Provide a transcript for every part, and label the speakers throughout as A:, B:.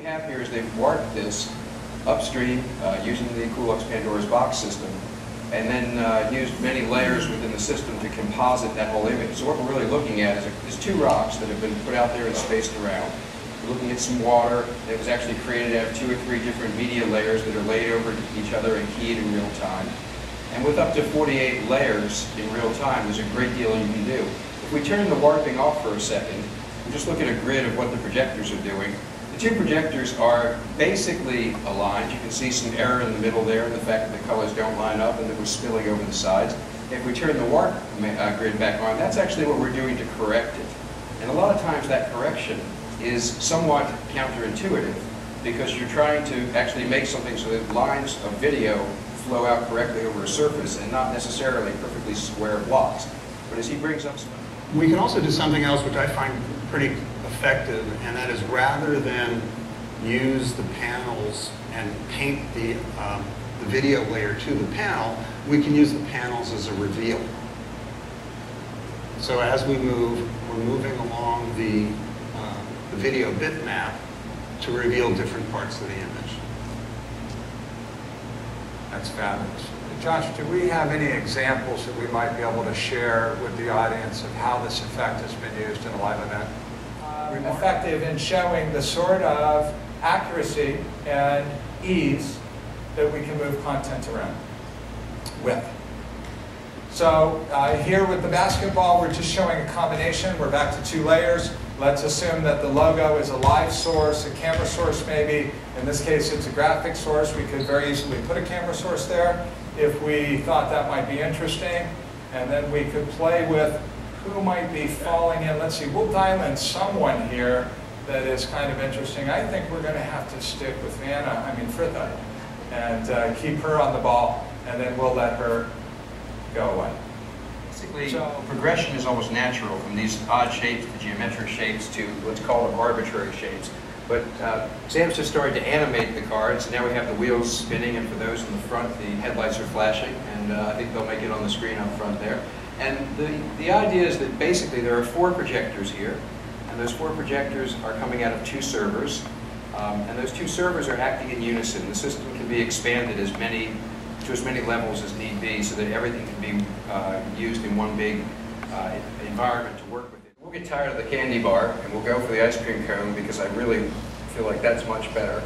A: have here is they've warped this upstream using the Pandoras Box system, and then used many layers within the system to composite that whole image. So what we're really looking at is two rocks that have been put out there and spaced around. We're looking at some water that was actually created out of 2 or 3 different media layers that are laid over each other and keyed in real time. And with up to 48 layers in real time, there's a great deal you can do. If we turn the warping off for a second, and just look at a grid of what the projectors are doing, the two projectors are basically aligned. You can see some error in the middle there, and the fact that the colors don't line up and that we're spilling over the sides. If we turn the warp grid back on, that's actually what we're doing to correct it. And a lot of times that correction is somewhat counterintuitive, because you're trying to actually make something so that lines of video flow out correctly over a surface and not necessarily perfectly square blocks. But as he brings up some...
B: We can also do something else which I find pretty effective, and that is rather than use the panels and paint the video layer to the panel, we can use the panels as a reveal. So as we move, we're moving along the video bitmap to reveal different parts of the image.
C: That's fabulous. Josh, do we have any examples that we might be able to share with the audience of how this effect has been used in a live event?
D: Effective in showing the sort of accuracy and ease that we can move content around with. So here with the basketball, we're just showing a combination. We're back to 2 layers. Let's assume that the logo is a live source, a camera source maybe. In this case, it's a graphic source. We could very easily put a camera source there if we thought that might be interesting. And then we could play with who might be falling in. Let's see, we'll dial in someone here that is kind of interesting. I think we're going to have to stick with Frida, and keep her on the ball, and then we'll let her go away.
A: Basically, progression is almost natural from these odd shapes to geometric shapes to let's call them arbitrary shapes. But Sam's just started to animate the cards. Now we have the wheels spinning, and for those in the front, the headlights are flashing, and I think they'll make it on the screen up front there. And the idea is that basically there are 4 projectors here, and those 4 projectors are coming out of 2 servers, and those 2 servers are acting in unison. The system can be expanded to as many levels as need be, so that everything can be used in one big environment to work with it. We'll get tired of the candy bar, and we'll go for the ice cream cone, because I really feel like that's much better.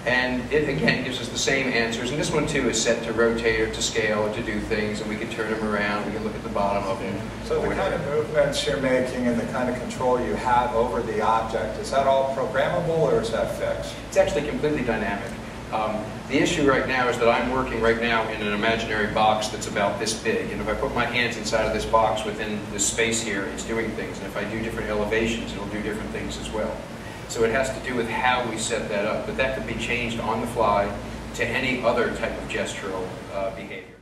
A: And it, again, gives us the same answers. And this one, too, is set to rotate or to scale or to do things, and we can turn them around. We can look at the bottom of it.
C: So the kind of movements you're making and the kind of control you have over the object, is that all programmable or is that fixed?
A: It's actually completely dynamic. The issue right now is that I'm working right now in an imaginary box that's about this big, and if I put my hands inside of this box within this space here, it's doing things, and if I do different elevations, it'll do different things as well. So it has to do with how we set that up, but that could be changed on the fly to any other type of gestural behavior.